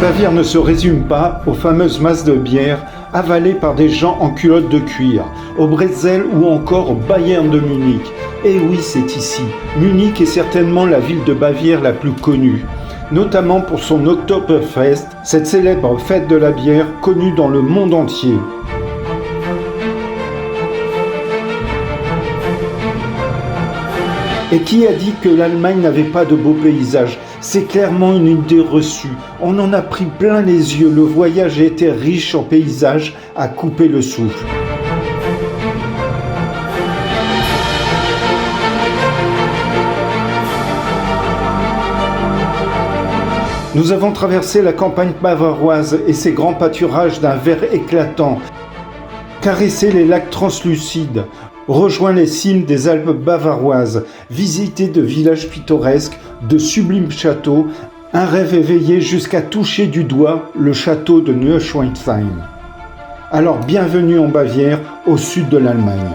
Bavière ne se résume pas aux fameuses masses de bière avalées par des gens en culottes de cuir, au Bretzel ou encore au Bayern de Munich. Et oui, c'est ici. Munich est certainement la ville de Bavière la plus connue, notamment pour son Oktoberfest, cette célèbre fête de la bière connue dans le monde entier. Et qui a dit que l'Allemagne n'avait pas de beaux paysages ? C'est clairement une idée reçue. On en a pris plein les yeux. Le voyage a été riche en paysages à couper le souffle. Nous avons traversé la campagne bavaroise et ses grands pâturages d'un vert éclatant, caressé les lacs translucides, rejoint les cimes des Alpes bavaroises, visité de villages pittoresques, de sublimes châteaux, un rêve éveillé jusqu'à toucher du doigt le château de Neuschwanstein. Alors bienvenue en Bavière, au sud de l'Allemagne.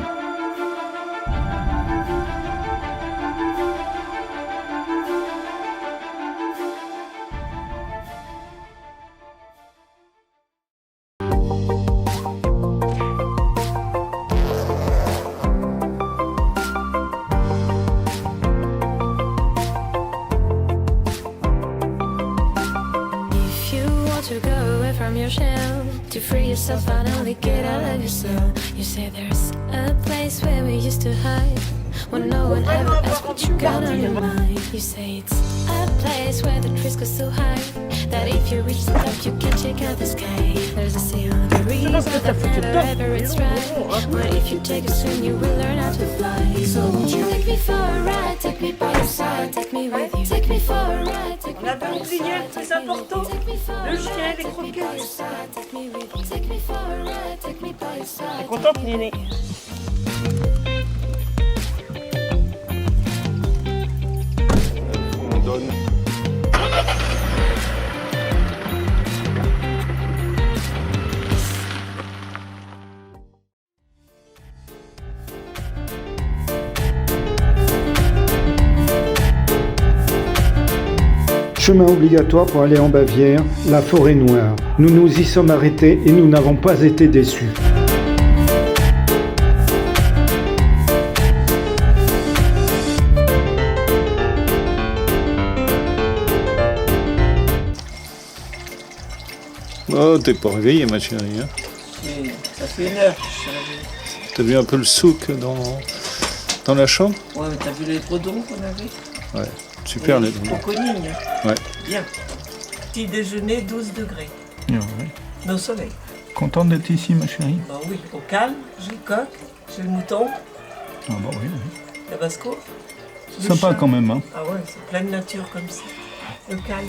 To go away from your shell, to free yourself, finally get out of yourself. You say there's a place where we used to hide, when no one ever asked what you got on your mind. You say it's a place where the trees go so high, that if you reach the top you can check out the sky. There's a sea on the reef, that never ever it's right, but if you take a swim you will learn how to fly. So won't you take me for a ride, take me by your side, take me with you, take me for a ride, take me by your side, très important, le chien, les croquettes. T'es contente, Néné? On donne. Chemin obligatoire pour aller en Bavière, la Forêt Noire. Nous nous y sommes arrêtés et nous n'avons pas été déçus. Oh, t'es pas réveillée, ma chérie. Hein? Ça fait 1 heure que je suis réveillée. T'as vu un peu le souk dans la chambre? Ouais, mais t'as vu les drodons qu'on avait? Ouais, super les drodons. Au Conignes. Ouais. Bien. Petit déjeuner, 12 degrés. Ouais. Au soleil. Contente d'être ici, ma chérie? Bah oui, au calme, j'ai le coq, j'ai le mouton. Ah bah oui, oui. La basse-cour. Sympa quand même, hein? Ah ouais, c'est pleine nature comme ça. Le calme.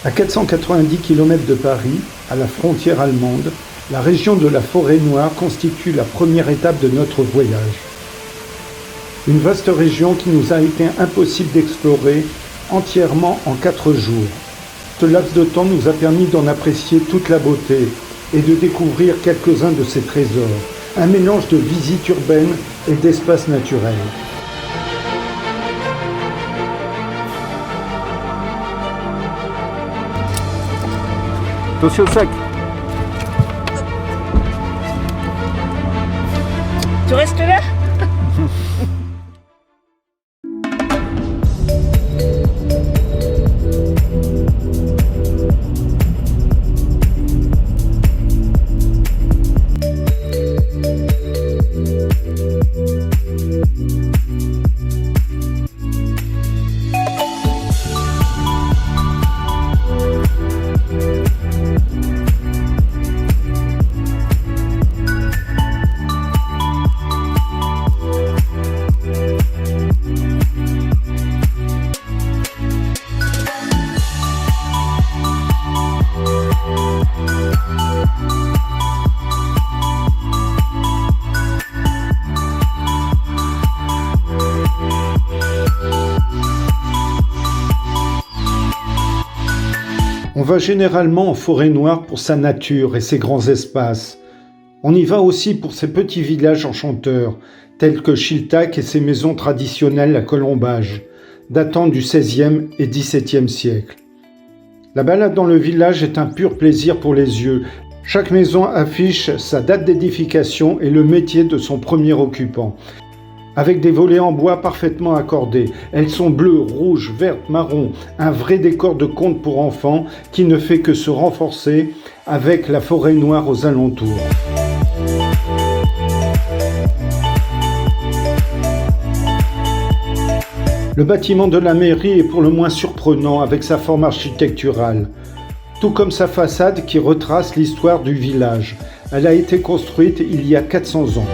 À 490 km de Paris, à la frontière allemande, la région de la Forêt Noire constitue la première étape de notre voyage. Une vaste région qui nous a été impossible d'explorer entièrement en 4 jours. Ce laps de temps nous a permis d'en apprécier toute la beauté et de découvrir quelques-uns de ses trésors, un mélange de visites urbaines et d'espaces naturels. Attention au sac. Tu restes là? On va généralement en forêt noire pour sa nature et ses grands espaces. On y va aussi pour ses petits villages enchanteurs, tels que Chiltac et ses maisons traditionnelles à colombage, datant du XVIe et XVIIe siècle. La balade dans le village est un pur plaisir pour les yeux. Chaque maison affiche sa date d'édification et le métier de son premier occupant. Avec des volets en bois parfaitement accordés. Elles sont bleues, rouges, vertes, marron, un vrai décor de conte pour enfants qui ne fait que se renforcer avec la forêt noire aux alentours. Le bâtiment de la mairie est pour le moins surprenant avec sa forme architecturale, tout comme sa façade qui retrace l'histoire du village. Elle a été construite il y a 400 ans.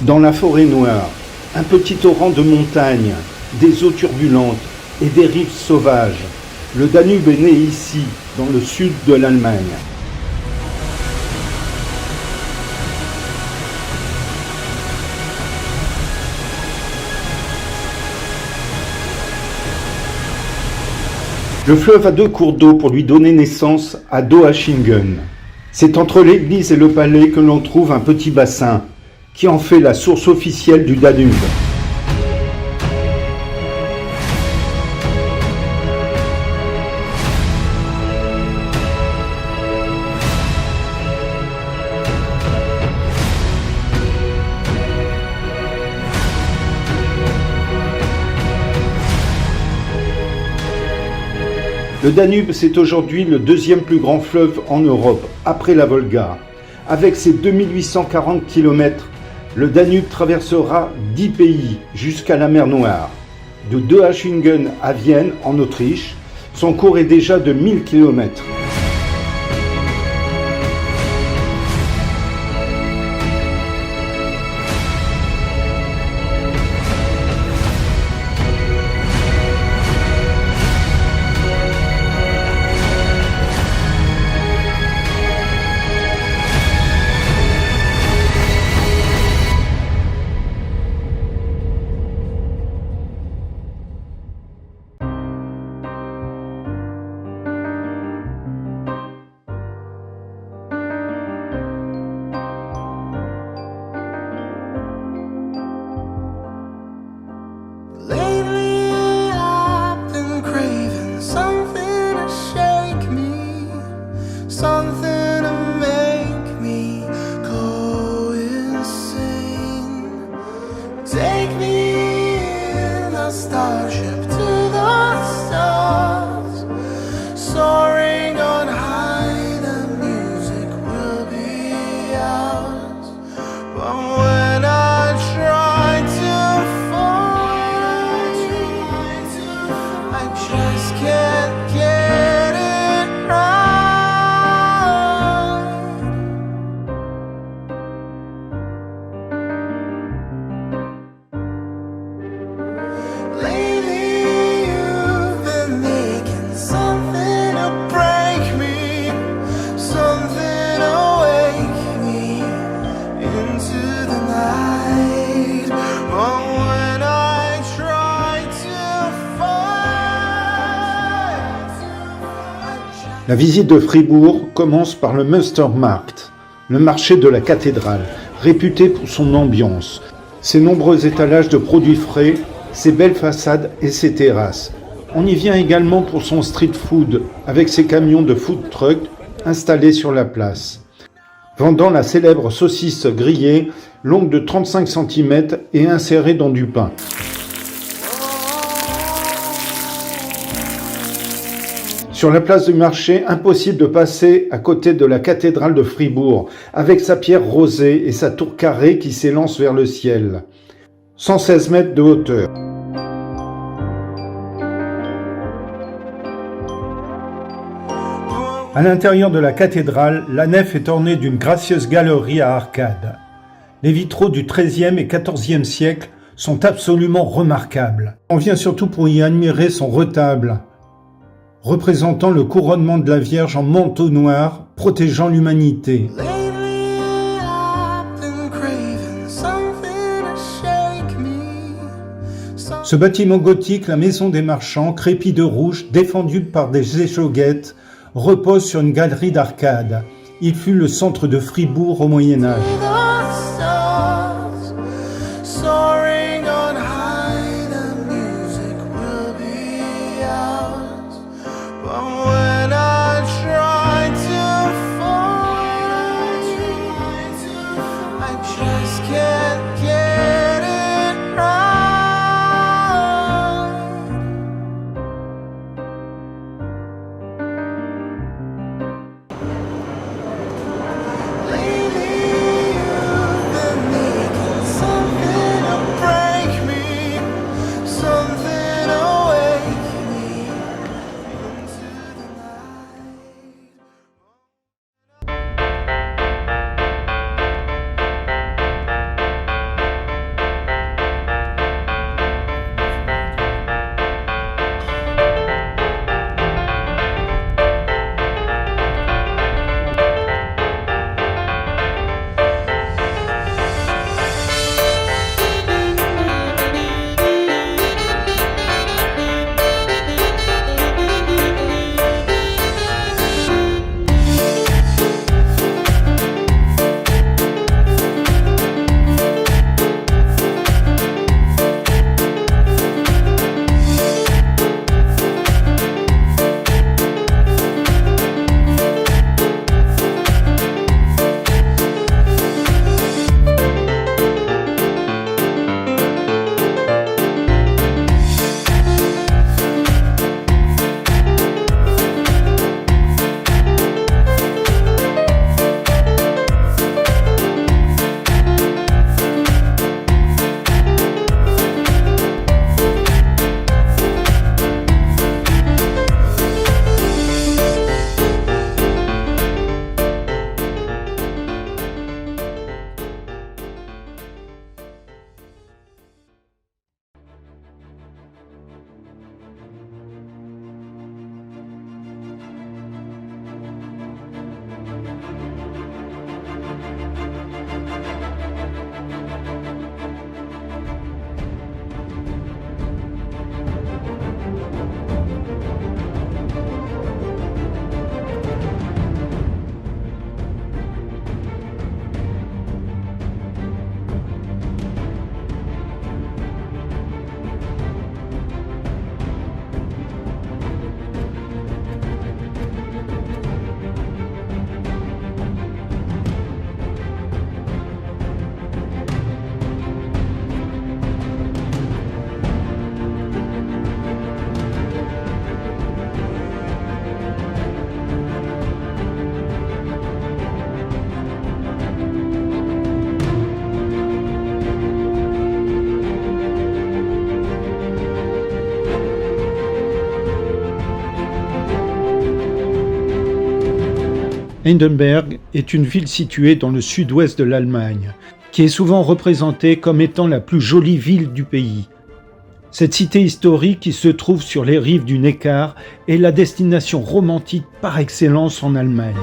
Dans la forêt noire, un petit torrent de montagne, des eaux turbulentes et des rives sauvages. Le Danube est né ici, dans le sud de l'Allemagne. Le fleuve a deux cours d'eau pour lui donner naissance à Doachingen. C'est entre l'église et le palais que l'on trouve un petit bassin, qui en fait la source officielle du Danube. Le Danube, c'est aujourd'hui le deuxième plus grand fleuve en Europe, après la Volga. Avec ses 2840 km, le Danube traversera 10 pays jusqu'à la mer Noire. De Doachingen à Vienne, en Autriche, son cours est déjà de 1000 km. Lately I've been craving something to shake me, something to make me go insane. Take me in a starship to the stars, soaring on high, the music will be ours. But when I try to fall, I just can't get it right. Lately you've been making something to break me, something to wake me into the night. But when I try to fight, La visite de Fribourg commence par le Münstermarkt, le marché de la cathédrale, réputé pour son ambiance, ses nombreux étalages de produits frais, ses belles façades et ses terrasses. On y vient également pour son street food, avec ses camions de food truck installés sur la place, vendant la célèbre saucisse grillée, longue de 35 cm et insérée dans du pain. Sur la place du marché, impossible de passer à côté de la cathédrale de Fribourg, avec sa pierre rosée et sa tour carrée qui s'élance vers le ciel. 116 mètres de hauteur. À l'intérieur de la cathédrale, la nef est ornée d'une gracieuse galerie à arcades. Les vitraux du XIIIe et XIVe siècle sont absolument remarquables. On vient surtout pour y admirer son retable, représentant le couronnement de la Vierge en manteau noir, protégeant l'humanité. lately I've been craving something to shake me, Ce bâtiment gothique, la Maison des Marchands, crépit de rouge, défendu par des échauguettes, repose sur une galerie d'arcades. Il fut le centre de Fribourg au Moyen-Âge. the stars, soaring on high, the music will be ours. But when I try to fall, I just can't get it right. Lately Heidelberg est une ville située dans le sud-ouest de l'Allemagne, qui est souvent représentée comme étant la plus jolie ville du pays. Cette cité historique qui se trouve sur les rives du Neckar est la destination romantique par excellence en Allemagne.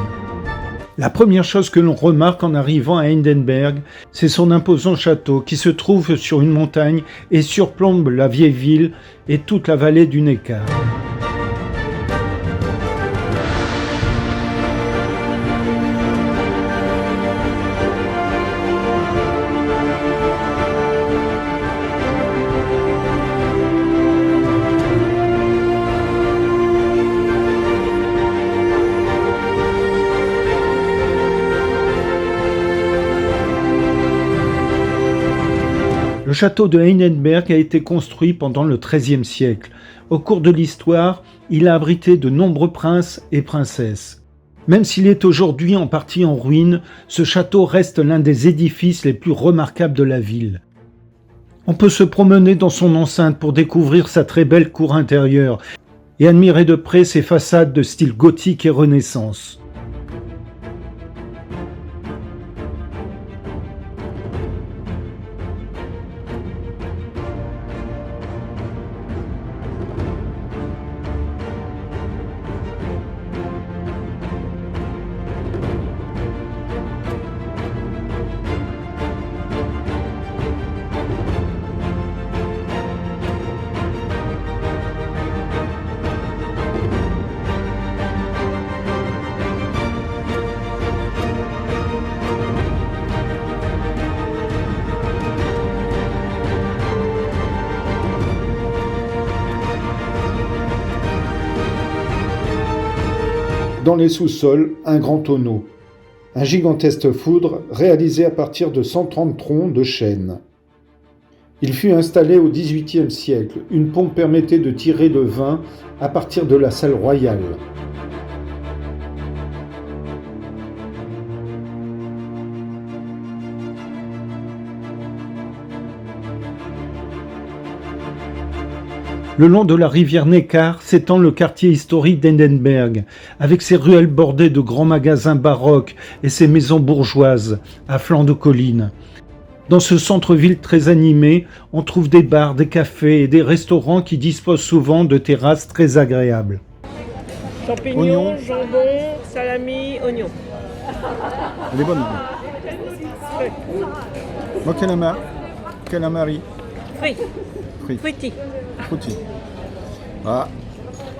La première chose que l'on remarque en arrivant à Heidelberg, c'est son imposant château qui se trouve sur une montagne et surplombe la vieille ville et toute la vallée du Neckar. Le château de Heidelberg a été construit pendant le XIIIe siècle. Au cours de l'histoire, il a abrité de nombreux princes et princesses. Même s'il est aujourd'hui en partie en ruine, ce château reste l'un des édifices les plus remarquables de la ville. On peut se promener dans son enceinte pour découvrir sa très belle cour intérieure et admirer de près ses façades de style gothique et Renaissance. Dans les sous-sols, un grand tonneau. Un gigantesque foudre réalisé à partir de 130 troncs de chêne. Il fut installé au XVIIIe siècle. Une pompe permettait de tirer le vin à partir de la salle royale. Le long de la rivière Neckar s'étend le quartier historique d'Heidelberg, avec ses ruelles bordées de grands magasins baroques et ses maisons bourgeoises, à flanc de collines. Dans ce centre-ville très animé, on trouve des bars, des cafés et des restaurants qui disposent souvent de terrasses très agréables. Champignons, Oignons. jambon, salami, oignons. Elle est bonne. Frais. Moi, calamari. Frites. Frites. Frites. Frutti. Ah,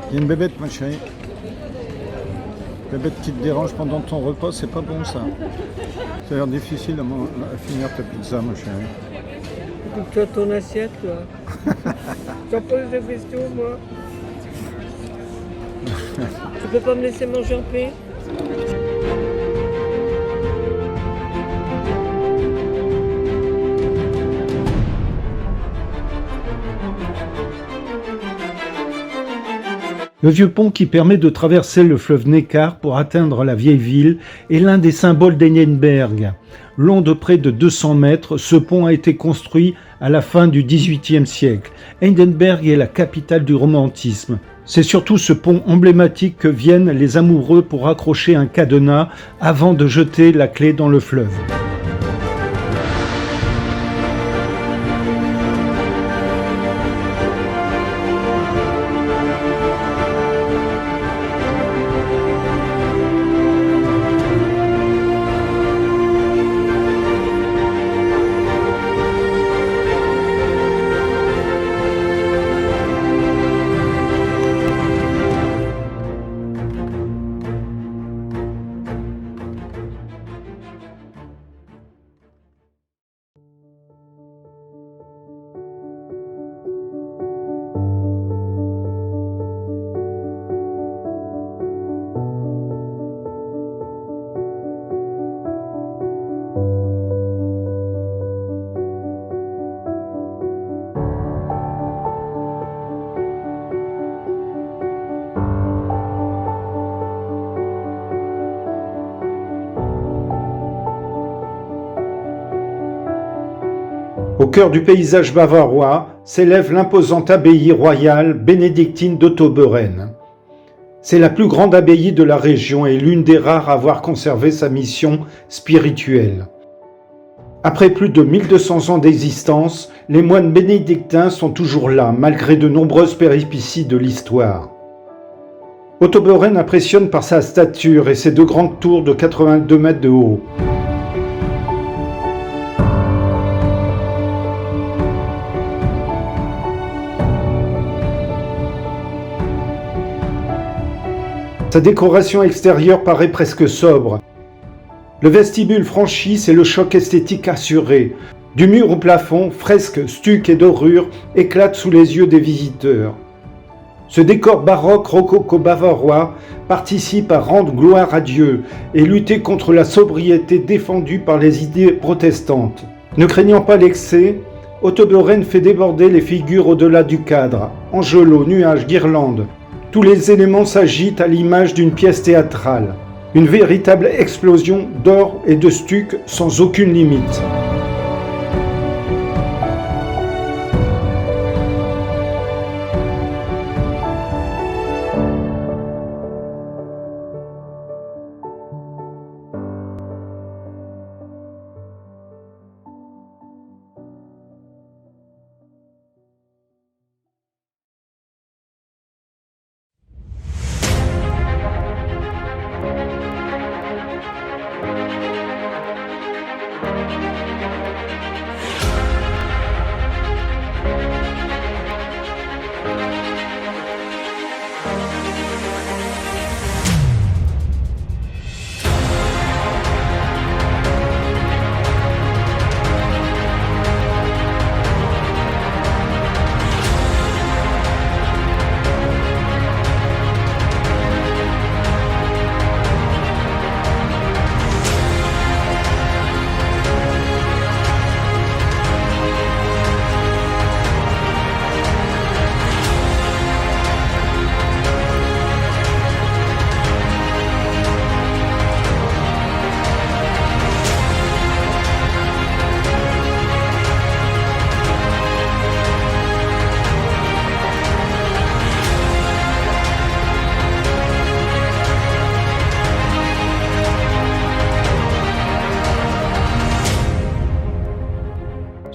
il y a une bébête, ma chérie. Bébête qui te dérange pendant ton repas, c'est pas bon ça. Ça a l'air difficile à finir ta pizza, ma chérie. Coupe-toi ton assiette, toi. J'en pose des questions, moi. Tu peux pas me laisser manger en paix? Le vieux pont qui permet de traverser le fleuve Neckar pour atteindre la vieille ville est l'un des symboles d'Heidelberg. Long de près de 200 mètres, ce pont a été construit à la fin du XVIIIe siècle. Heidelberg est la capitale du romantisme. C'est surtout ce pont emblématique que viennent les amoureux pour accrocher un cadenas avant de jeter la clé dans le fleuve. Au cœur du paysage bavarois s'élève l'imposante abbaye royale bénédictine d'Ottobeuren. C'est la plus grande abbaye de la région et l'une des rares à avoir conservé sa mission spirituelle. Après plus de 1200 ans d'existence, les moines bénédictins sont toujours là, malgré de nombreuses péripéties de l'histoire. Ottobeuren impressionne par sa stature et ses deux grandes tours de 82 mètres de haut. Sa décoration extérieure paraît presque sobre. Le vestibule franchi, c'est le choc esthétique assuré. Du mur au plafond, fresques, stucs et dorures éclatent sous les yeux des visiteurs. Ce décor baroque rococo bavarois participe à rendre gloire à Dieu et lutter contre la sobriété défendue par les idées protestantes. Ne craignant pas l'excès, Ottobeuren fait déborder les figures au-delà du cadre. Angelots, nuages, guirlandes. Tous les éléments s'agitent à l'image d'une pièce théâtrale. Une véritable explosion d'or et de stuc sans aucune limite.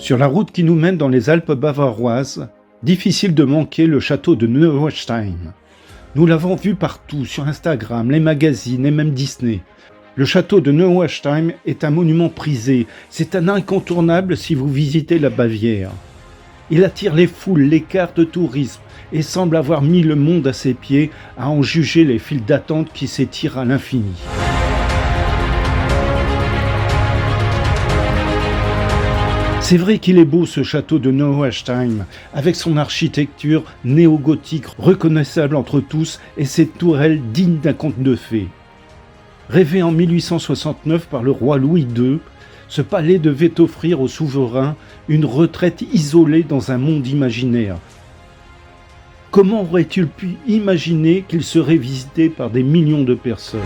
Sur la route qui nous mène dans les Alpes bavaroises, difficile de manquer le château de Neuschwanstein. Nous l'avons vu partout, sur Instagram, les magazines et même Disney. Le château de Neuschwanstein est un monument prisé, c'est un incontournable si vous visitez la Bavière. Il attire les foules, les cartes de tourisme et semble avoir mis le monde à ses pieds, à en juger les files d'attente qui s'étirent à l'infini. C'est vrai qu'il est beau ce château de Neuschwanstein, avec son architecture néo-gothique reconnaissable entre tous et ses tourelles dignes d'un conte de fées. Rêvé en 1869 par le roi Louis II, ce palais devait offrir au souverain une retraite isolée dans un monde imaginaire. Comment aurait-il pu imaginer qu'il serait visité par des millions de personnes ?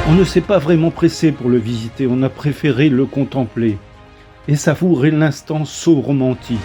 On ne s'est pas vraiment pressé pour le visiter, on a préféré le contempler et savourer l'instant so romantique.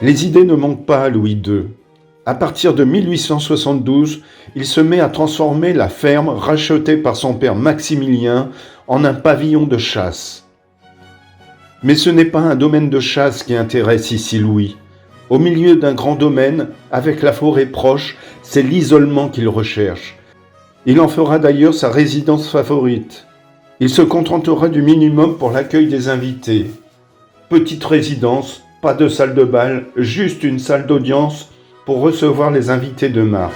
Les idées ne manquent pas à Louis II. À partir de 1872, il se met à transformer la ferme rachetée par son père Maximilien en un pavillon de chasse. Mais ce n'est pas un domaine de chasse qui intéresse ici Louis. Au milieu d'un grand domaine, avec la forêt proche, c'est l'isolement qu'il recherche. Il en fera d'ailleurs sa résidence favorite. Il se contentera du minimum pour l'accueil des invités. Petite résidence, Pas de salle de bal, juste une salle d'audience pour recevoir les invités de marque.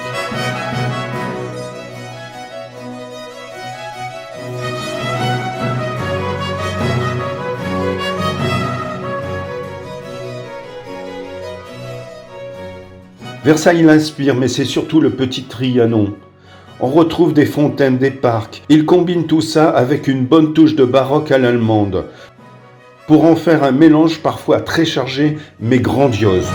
Versailles l'inspire, mais c'est surtout le petit Trianon. On retrouve des fontaines, des parcs. Il combine tout ça avec une bonne touche de baroque à l'allemande, pour en faire un mélange parfois très chargé, mais grandiose.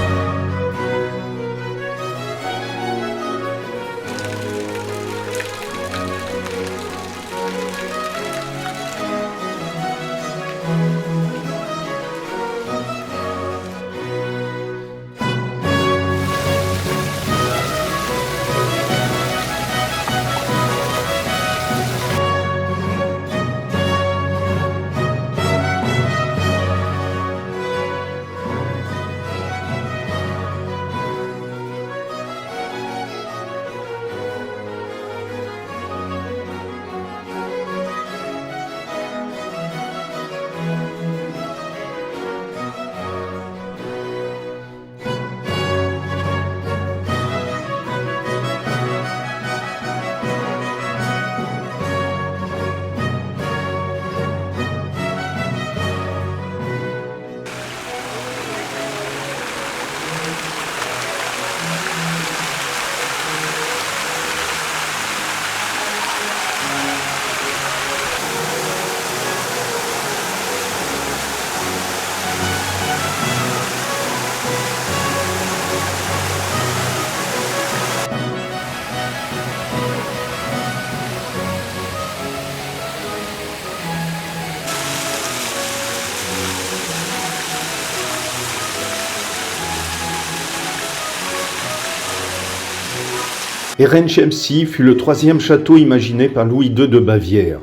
Herrenchiemsee fut le troisième château imaginé par Louis II de Bavière.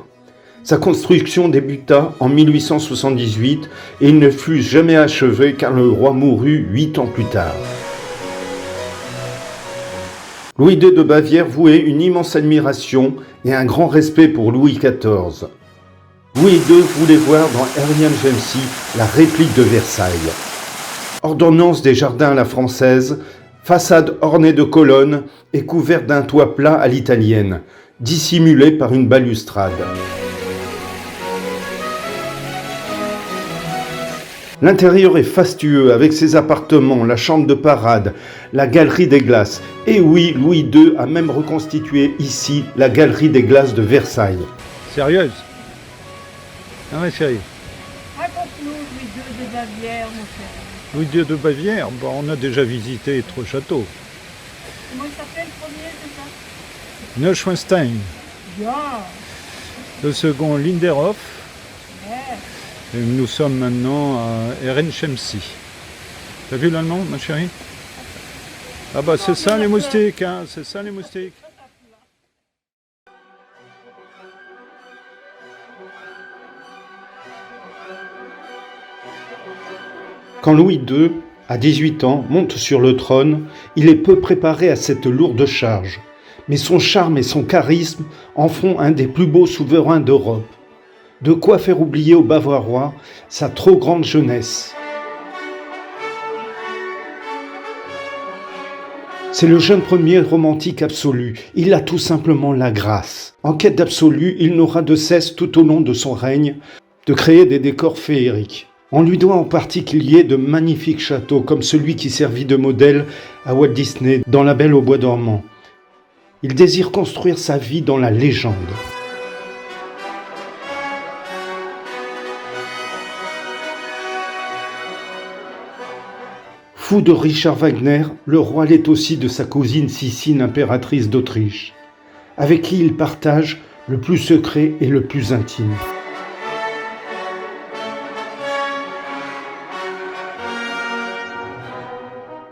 Sa construction débuta en 1878 et il ne fut jamais achevé car le roi mourut 8 ans plus tard. Louis II de Bavière vouait une immense admiration et un grand respect pour Louis XIV. Louis II voulait voir dans Herrenchiemsee la réplique de Versailles. Ordonnance des jardins à la française, façade ornée de colonnes et couverte d'un toit plat à l'italienne, dissimulé par une balustrade. L'intérieur est fastueux avec ses appartements, la chambre de parade, la galerie des glaces. Et oui, Louis II a même reconstitué ici la galerie des glaces de Versailles. Sérieuse? Ah ouais, sérieux. Raconte-nous, Louis II de Bavière, mon cher. Louis II de Bavière, bon, on a déjà visité 3 châteaux. Comment il s'appelle le premier, c'est ça? Neuschwanstein, Bien. le second Linderhof, Ouais. et nous sommes maintenant à Herrenchiemsee. T'as vu l'allemand, ma chérie? Ah bah c'est ça les moustiques, hein, c'est ça les moustiques. Quand Louis II, à 18 ans, monte sur le trône, il est peu préparé à cette lourde charge. Mais son charme et son charisme en font un des plus beaux souverains d'Europe. De quoi faire oublier aux Bavarois sa trop grande jeunesse. C'est le jeune premier romantique absolu, il a tout simplement la grâce. En quête d'absolu, il n'aura de cesse tout au long de son règne de créer des décors féeriques. On lui doit en particulier de magnifiques châteaux comme celui qui servit de modèle à Walt Disney dans La Belle au bois dormant. Il désire construire sa vie dans la légende. Fou de Richard Wagner, le roi l'est aussi de sa cousine Sisine, impératrice d'Autriche, avec qui il partage le plus secret et le plus intime.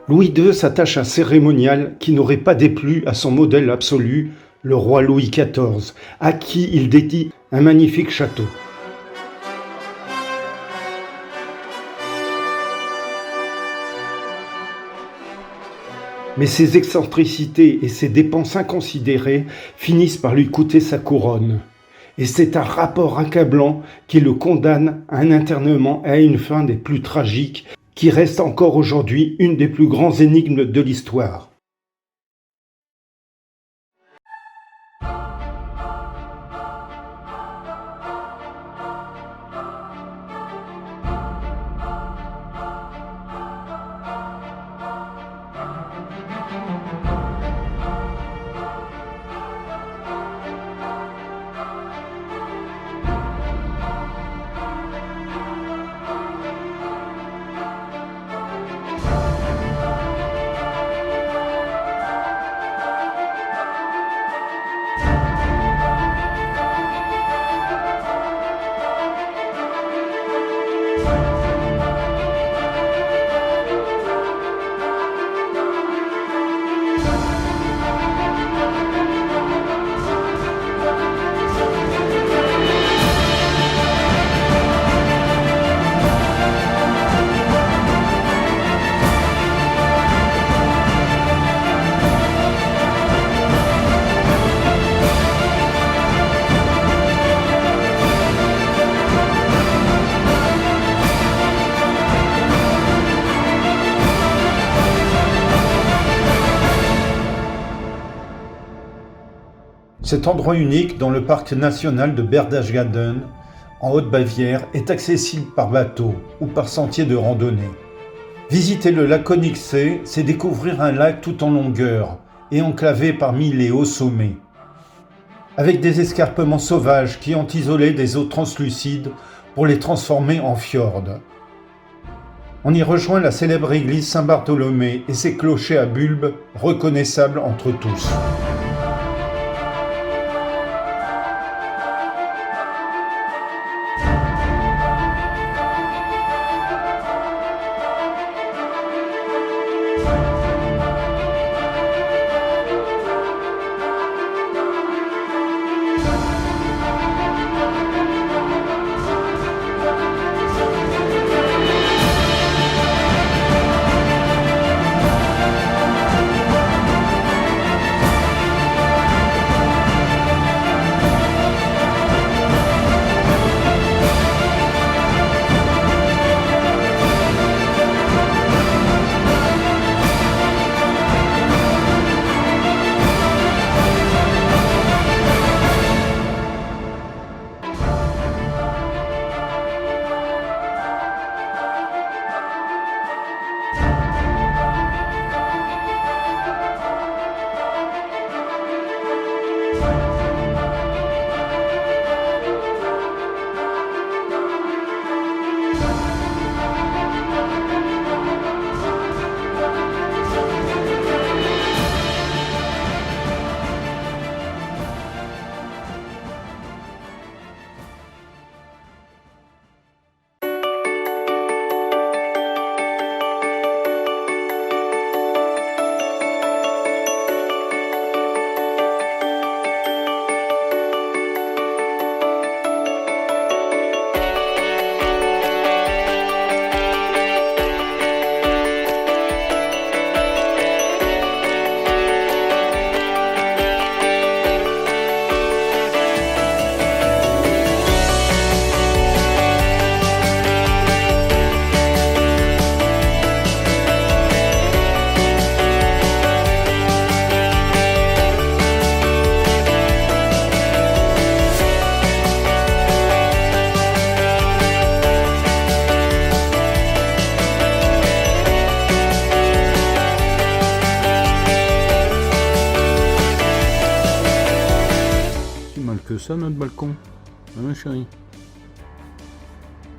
Louis II s'attache à un cérémonial qui n'aurait pas déplu à son modèle absolu, le roi Louis XIV, à qui il dédie un magnifique château. Mais ses excentricités et ses dépenses inconsidérées finissent par lui coûter sa couronne. Et c'est un rapport accablant qui le condamne à un internement et à une fin des plus tragiques qui reste encore aujourd'hui une des plus grandes énigmes de l'histoire. Cet endroit unique dans le parc national de Berchtesgaden, en Haute-Bavière, est accessible par bateau ou par sentier de randonnée. Visiter le lac Königssee, c'est découvrir un lac tout en longueur et enclavé parmi les hauts sommets. Avec des escarpements sauvages qui ont isolé des eaux translucides pour les transformer en fjords. On y rejoint la célèbre église Saint-Bartholomé et ses clochers à bulbes reconnaissables entre tous. Que ça notre balcon, hein chérie?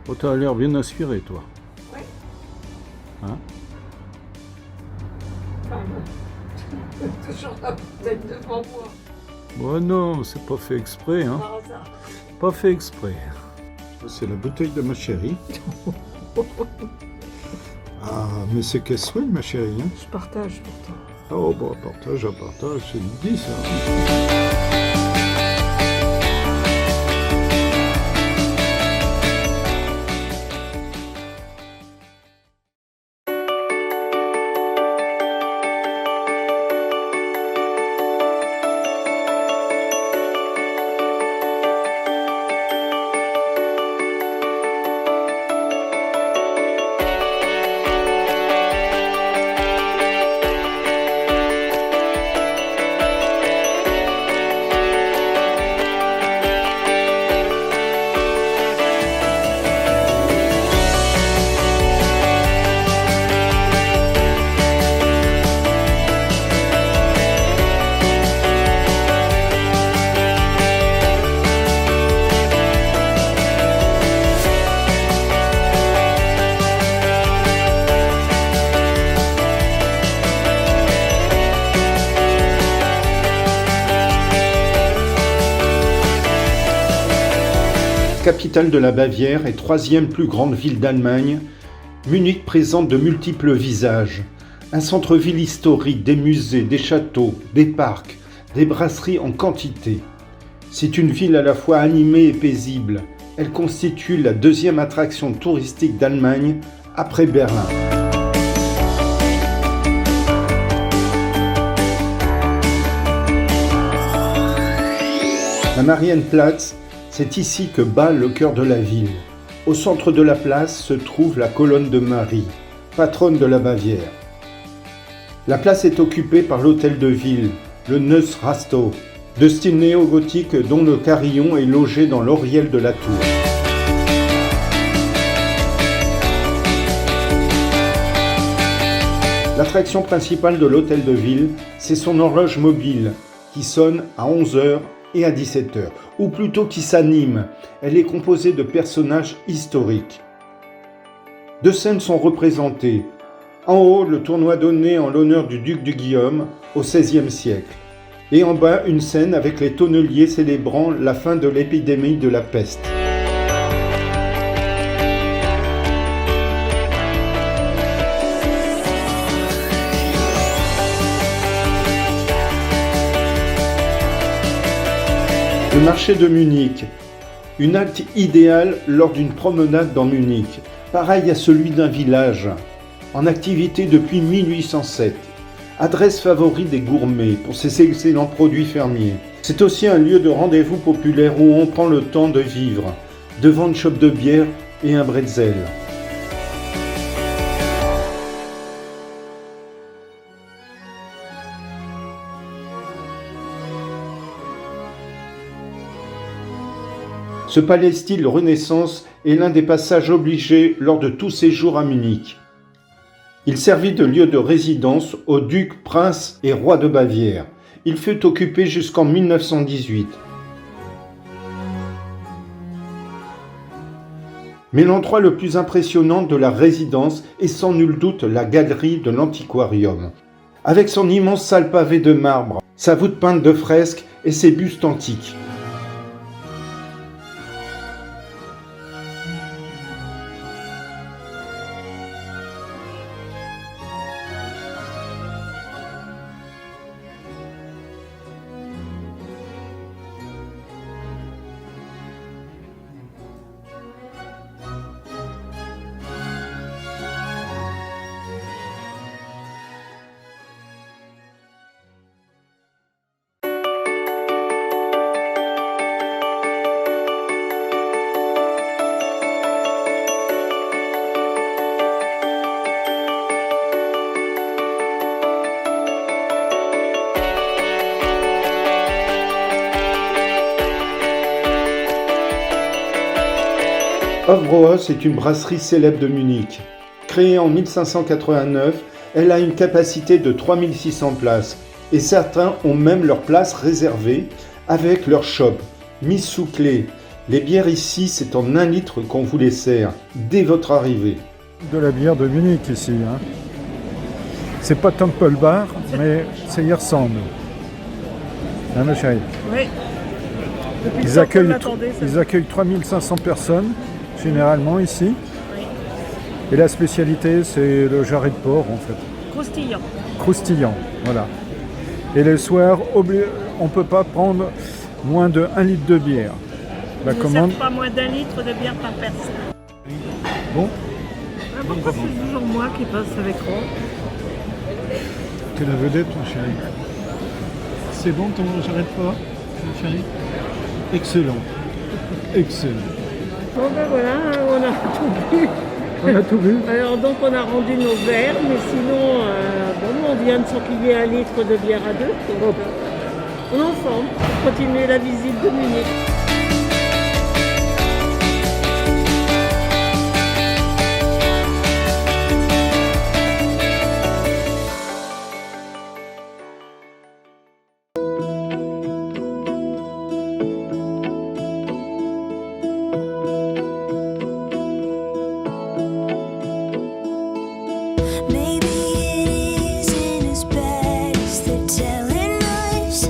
Oh, t'as l'air bien aspiré toi. Oui. Hein? Toujours la bouteille devant moi, Bon non, c'est pas fait exprès, hein. par hasard. Pas fait exprès. Ça c'est la bouteille de ma chérie. Ah, mais c'est qu'elle soigne ma chérie, hein. Je partage pourtant. Oh bah partage à partage, c'est dit ça. capitale de la Bavière et troisième plus grande ville d'Allemagne, Munich présente de multiples visages. Un centre-ville historique, des musées, des châteaux, des parcs, des brasseries en quantité. C'est une ville à la fois animée et paisible. Elle constitue la deuxième attraction touristique d'Allemagne après Berlin. La Marienplatz, c'est ici que bat le cœur de la ville. Au centre de la place se trouve la colonne de Marie, patronne de la Bavière. La place est occupée par l'hôtel de ville, le Neues Rathaus, de style néo-gothique dont le carillon est logé dans l'oriel de la tour. L'attraction principale de l'hôtel de ville, c'est son horloge mobile, qui sonne à 11h et à 17h, ou plutôt qui s'anime. Elle est composée de personnages historiques. Deux scènes sont représentées. En haut, le tournoi donné en l'honneur du duc de Guillaume au XVIe siècle. Et en bas, une scène avec les tonneliers célébrant la fin de l'épidémie de la peste. Le marché de Munich, une halte idéale lors d'une promenade dans Munich, pareil à celui d'un village, en activité depuis 1807. Adresse favorite des gourmets pour ses excellents produits fermiers. C'est aussi un lieu de rendez-vous populaire où on prend le temps de vivre, devant une chope de bière et un bretzel. Ce palais style Renaissance est l'un des passages obligés lors de tout séjour à Munich. Il servit de lieu de résidence aux ducs, princes et rois de Bavière. Il fut occupé jusqu'en 1918. Mais l'endroit le plus impressionnant de la résidence est sans nul doute la galerie de l'antiquarium. Avec son immense salle pavée de marbre, sa voûte peinte de fresques et ses bustes antiques. Hofbräuhaus est une brasserie célèbre de Munich. Créée en 1589, elle a une capacité de 3600 places et certains ont même leur place réservée avec leur shop, mise sous clé. Les bières ici, c'est en 1 litre qu'on vous les sert dès votre arrivée. De la bière de Munich ici. Hein. C'est pas Temple Bar, mais ça y ressemble. Hein, ma chérie? Oui. Ils accueillent 3500 personnes, généralement ici. Oui. Et la spécialité, c'est le jarret de porc, en fait. Croustillant. Croustillant, voilà. Et le soir, on ne peut pas prendre moins de 1 litre de bière. La Ils ne commande... servent pas moins d'1 litre de bière par personne. Bon, Pourquoi c'est toujours moi qui passe avec Ron? T'es la vedette, mon chéri. C'est bon ton jarret de porc, mon chéri? Excellent. Excellent. Bon ben voilà, on a tout vu. on a tout vu. Alors donc on a rendu nos verres, mais sinon, bon, on vient de s'enquiller 1 litre de bière à 2. Donc, on est ensemble pour continuer la visite de Munich. Maybe it isn't as bad as they're telling us.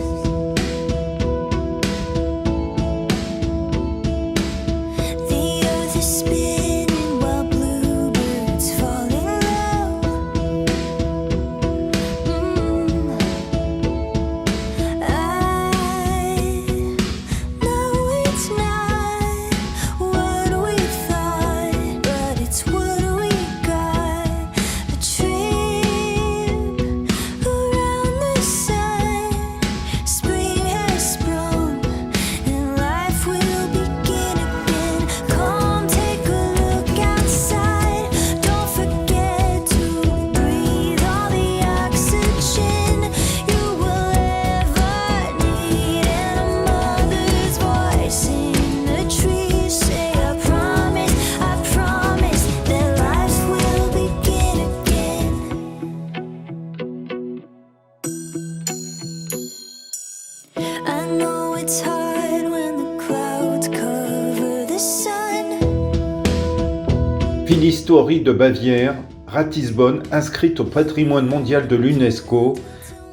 Ville historique de Bavière, Ratisbonne, inscrite au patrimoine mondial de l'UNESCO,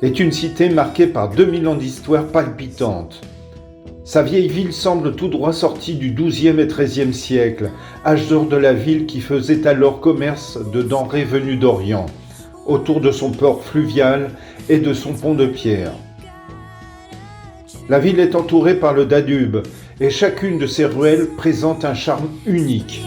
est une cité marquée par 2000 ans d'histoire palpitante. Sa vieille ville semble tout droit sortie du XIIe et XIIIe siècle, âge d'or de la ville qui faisait alors commerce de denrées venues d'Orient, autour de son port fluvial et de son pont de pierre. La ville est entourée par le Danube et chacune de ses ruelles présente un charme unique.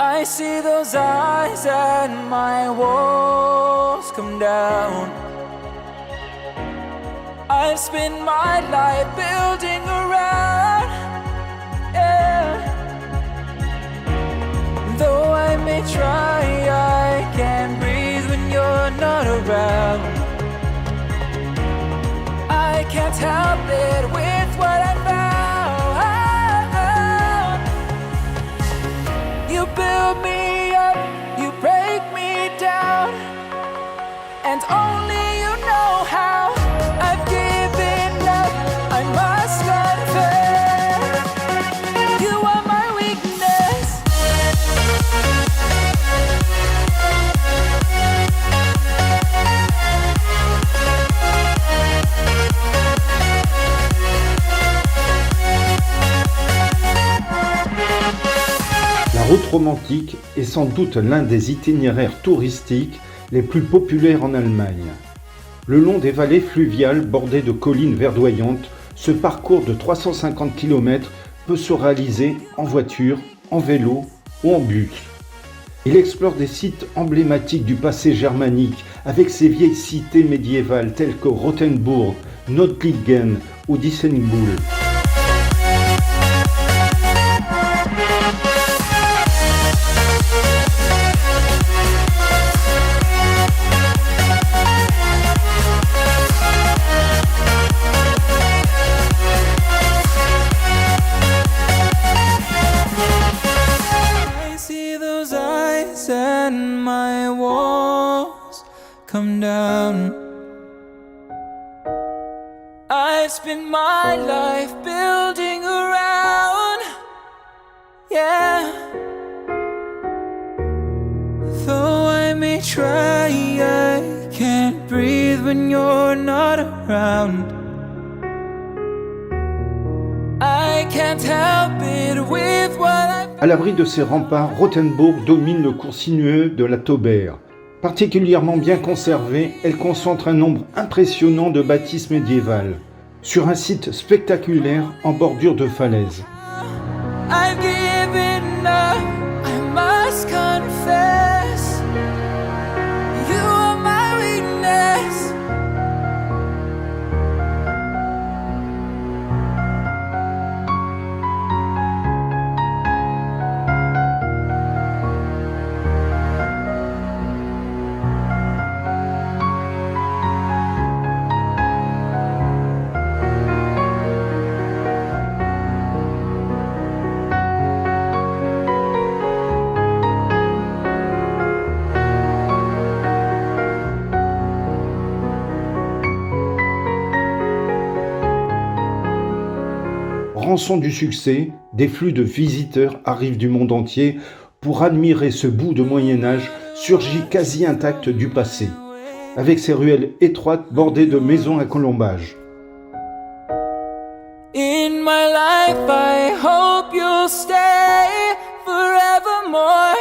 I see those eyes and my walls come down. I've spent my life building around, yeah. Though I may try, I can't breathe when you're not around. I can't help it with what I found. You build me up, you break me down, and only you know how I've given up, I must confess. You are my weakness. La route romantique est sans doute l'un des itinéraires touristiques les plus populaires en Allemagne. Le long des vallées fluviales bordées de collines verdoyantes, ce parcours de 350 km peut se réaliser en voiture, en vélo ou en bus. Il explore des sites emblématiques du passé germanique avec ses vieilles cités médiévales telles que Rothenburg, Nördlingen ou Dissenbuhl. And my walls come down. I've spent my life building around, yeah. Though I may try, I can't breathe when you're not around. I can't help it with what I. À l'abri de ses remparts, Rothenburg domine le cours sinueux de la Tauber. Particulièrement bien conservée, elle concentre un nombre impressionnant de bâtisses médiévales, sur un site spectaculaire en bordure de falaise. I've given up, I must confess. You are my weakness. Rançon du succès, des flux de visiteurs arrivent du monde entier pour admirer ce bout de Moyen-Âge surgi quasi intact du passé, avec ses ruelles étroites bordées de maisons à colombages. In my life, I hope you'll stay forevermore.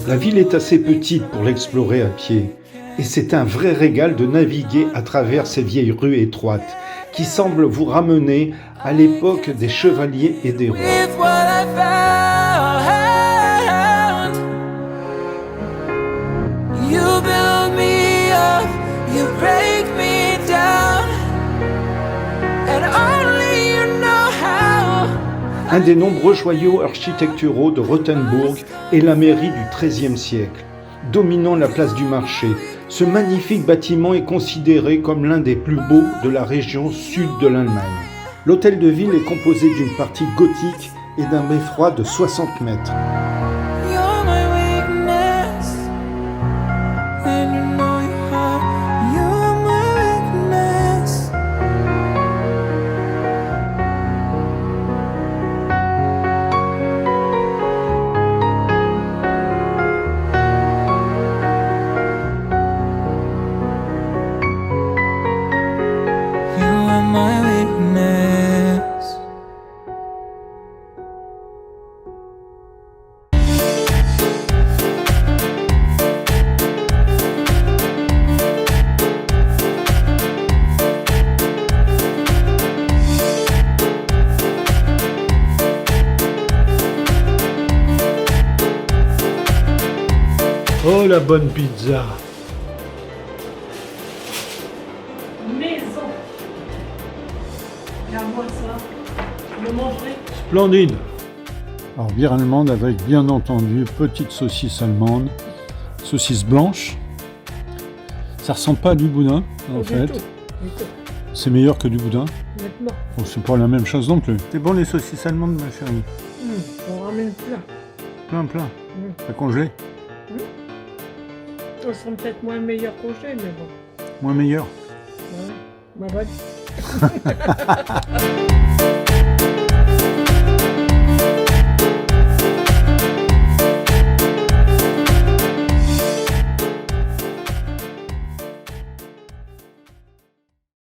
La ville est assez petite pour l'explorer à pied, et c'est un vrai régal de naviguer à travers ces vieilles rues étroites, qui semblent vous ramener à l'époque des chevaliers et des rois. With what I found, you build me up, you break me down, and only you know how. Un des nombreux joyaux architecturaux de Rothenburg est la mairie du XIIIe siècle. Dominant la place du marché, ce magnifique bâtiment est considéré comme l'un des plus beaux de la région sud de l'Allemagne. L'hôtel de ville est composé d'une partie gothique et d'un beffroi de 60 mètres. You're my weakness, and you know you have. You're my weakness. You are my weakness. Oh la bonne pizza. Maison. Regarde-moi ça. Je le mangerai. Splendide. Alors bière allemande avec bien entendu petite saucisse allemande, saucisse blanche. Ça ressemble pas à du boudin en Du fait. tout, du tout. C'est meilleur que du boudin. Nettement. Bon, c'est pas la même chose non plus. C'est bon les saucisses allemandes ma chérie. On ramène plein. Plein. Pas congelé. Elles sont peut-être moins meilleures congés, mais bon. Moins meilleur. Ouais. Bah, vas-y.